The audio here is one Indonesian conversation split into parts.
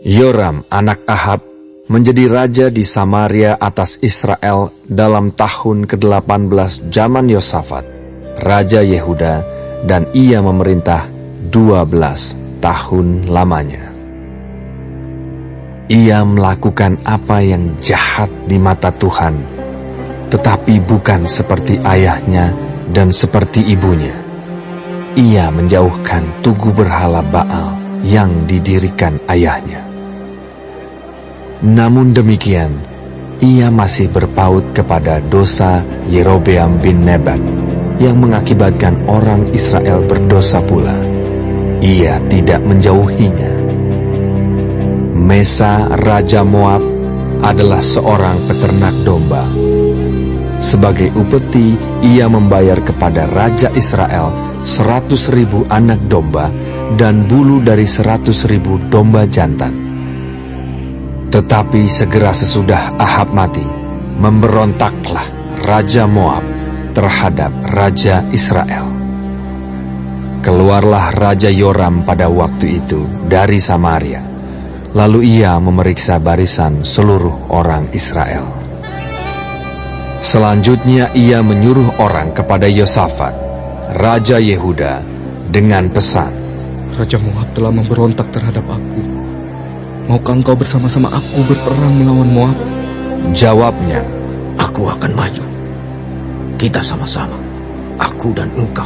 Yoram anak Ahab menjadi raja di Samaria atas Israel dalam tahun ke-18 zaman Yosafat, raja Yehuda, dan ia memerintah 12 tahun lamanya. Ia melakukan apa yang jahat di mata Tuhan, tetapi bukan seperti ayahnya dan seperti ibunya. Ia menjauhkan tugu berhala Baal yang didirikan ayahnya. Namun demikian, ia masih berpaut kepada dosa Yerobeam bin Nebat yang mengakibatkan orang Israel berdosa pula. Ia tidak menjauhinya. Mesa Raja Moab adalah seorang peternak domba. Sebagai upeti, ia membayar kepada Raja Israel 100.000 anak domba dan bulu dari 100.000 domba jantan. Tetapi segera sesudah Ahab mati, memberontaklah Raja Moab terhadap Raja Israel. Keluarlah Raja Yoram pada waktu itu dari Samaria, lalu ia memeriksa barisan seluruh orang Israel. Selanjutnya ia menyuruh orang kepada Yosafat, Raja Yehuda, dengan pesan, Raja Moab telah memberontak terhadap aku. Maukah engkau bersama-sama aku berperang melawan Moab? Jawabnya, Aku akan maju. Kita sama-sama, aku dan engkau,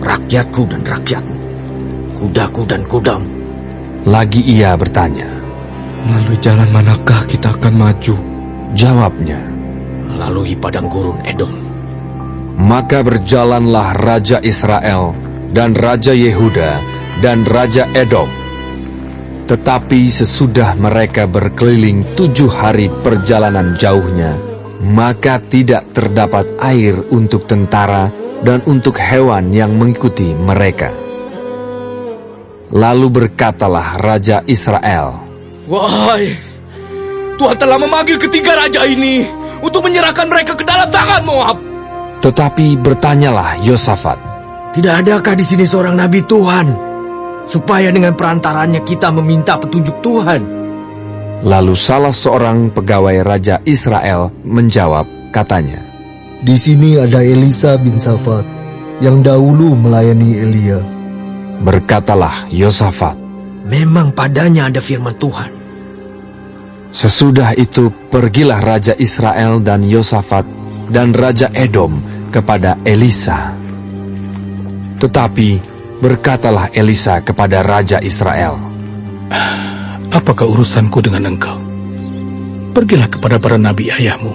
rakyatku dan rakyatmu, kudaku dan kudamu. Lagi ia bertanya, Melalui jalan manakah kita akan maju? Jawabnya, Melalui padang gurun Edom. maka berjalanlah Raja Israel dan Raja Yehuda dan Raja Edom. Tetapi sesudah mereka berkeliling 7 hari perjalanan jauhnya, maka tidak terdapat air untuk tentara dan untuk hewan yang mengikuti mereka. Lalu berkatalah Raja Israel, Wahai, Tuhan telah memanggil ketiga raja ini untuk menyerahkan mereka ke dalam tangan Moab. Tetapi bertanyalah Yosafat, Tidak adakah di sini seorang nabi Tuhan, supaya dengan perantaranya kita meminta petunjuk Tuhan? Lalu salah seorang pegawai Raja Israel menjawab, katanya, Di sini ada Elisa bin Safat yang dahulu melayani Elia. Berkatalah Yosafat, Memang padanya ada firman Tuhan. sesudah itu pergilah Raja Israel dan Yosafat dan Raja Edom kepada Elisa. Tetapi berkatalah Elisa kepada Raja Israel, Apakah urusanku dengan engkau? Pergilah kepada para nabi ayahmu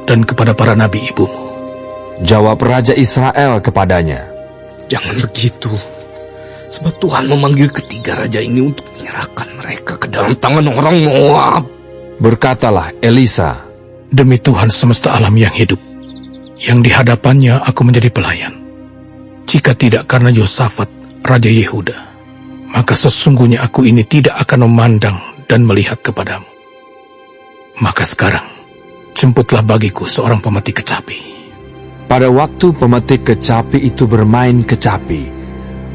dan kepada para nabi ibumu. Jawab Raja Israel kepadanya, Jangan begitu, sebab Tuhan memanggil ketiga raja ini untuk menyerahkan mereka ke dalam tangan orang Moab. Berkatalah Elisa, Demi Tuhan semesta alam yang hidup, yang di hadapannya aku menjadi pelayan. Jika tidak karena Yosafat, Raja Yehuda, maka sesungguhnya aku ini tidak akan memandang dan melihat kepadamu. Maka sekarang, jemputlah bagiku seorang pemetik kecapi. pada waktu pemetik kecapi itu bermain kecapi,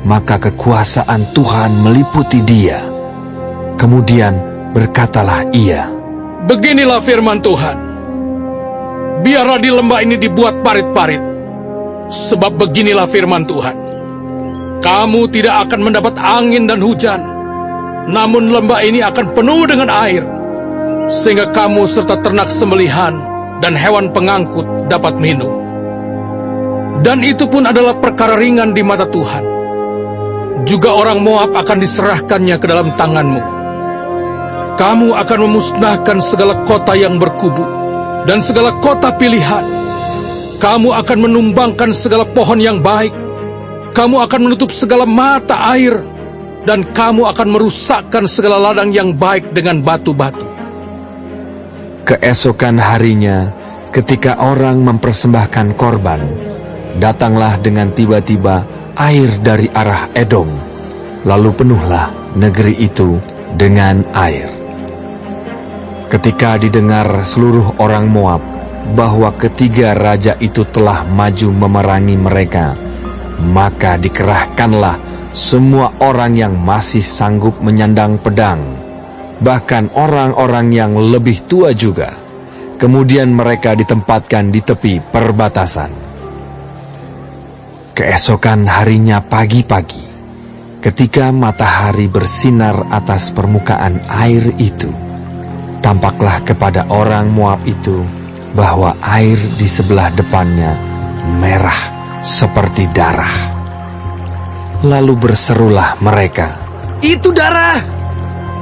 maka kekuasaan Tuhan meliputi dia. Kemudian berkatalah ia, Beginilah firman Tuhan. Biarlah di lembah ini dibuat parit-parit. Sebab beginilah firman Tuhan. Kamu tidak akan mendapat angin dan hujan, namun lembah ini akan penuh dengan air, sehingga kamu serta ternak sembelihan dan hewan pengangkut dapat minum. Dan itu pun adalah perkara ringan di mata Tuhan. Juga orang Moab akan diserahkannya ke dalam tanganmu. Kamu akan memusnahkan segala kota yang berkubu dan segala kota pilihan. Kamu akan menumbangkan segala pohon yang baik. Kamu akan menutup segala mata air, dan kamu akan merusakkan segala ladang yang baik dengan batu-batu. keesokan harinya, ketika orang mempersembahkan korban, datanglah dengan tiba-tiba air dari arah Edom, lalu penuhlah negeri itu dengan air. Ketika didengar seluruh orang Moab bahwa ketiga raja itu telah maju memerangi mereka, maka dikerahkanlah semua orang yang masih sanggup menyandang pedang, bahkan orang-orang yang lebih tua juga. Kemudian mereka ditempatkan di tepi perbatasan. Keesokan harinya pagi-pagi, ketika matahari bersinar atas permukaan air itu, tampaklah kepada orang Moab itu bahwa air di sebelah depannya merah seperti darah. Lalu berserulah mereka, Itu darah!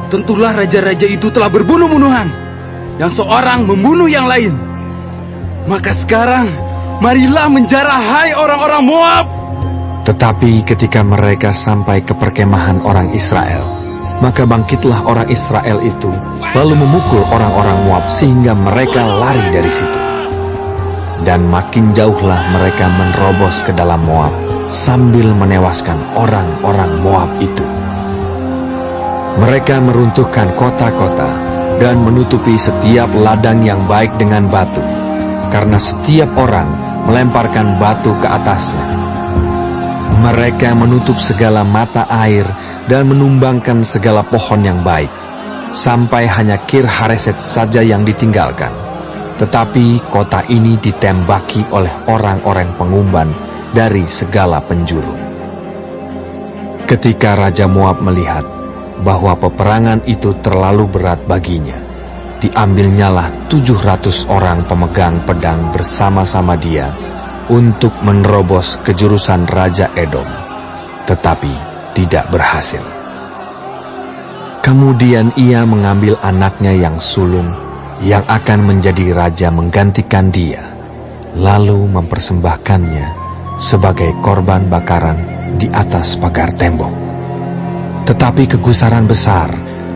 Tentulah raja-raja itu telah berbunuh-bunuhan, yang seorang membunuh yang lain. Maka sekarang, marilah menjarah hai orang-orang Moab. Tetapi ketika mereka sampai ke perkemahan orang Israel, maka bangkitlah orang Israel itu, lalu memukul orang-orang Moab sehingga mereka lari dari situ. Dan makin jauhlah mereka menerobos ke dalam Moab, sambil menewaskan orang-orang Moab itu. Mereka meruntuhkan kota-kota dan menutupi setiap ladang yang baik dengan batu, karena setiap orang melemparkan batu ke atasnya. Mereka menutup segala mata air dan menumbangkan segala pohon yang baik, sampai hanya Kir Hareset saja yang ditinggalkan. Tetapi kota ini ditembaki oleh orang-orang pengumban dari segala penjuru. Ketika Raja Moab melihat bahwa peperangan itu terlalu berat baginya, diambilnyalah 700 orang pemegang pedang bersama-sama dia untuk menerobos ke jurusan Raja Edom, tetapi tidak berhasil. Kemudian ia mengambil anaknya yang sulung, yang akan menjadi raja menggantikan dia, lalu mempersembahkannya sebagai korban bakaran di atas pagar tembok. Tetapi kegusaran besar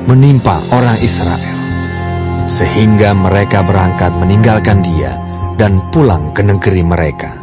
menimpa orang Israel, sehingga mereka berangkat meninggalkan dia dan pulang ke negeri mereka.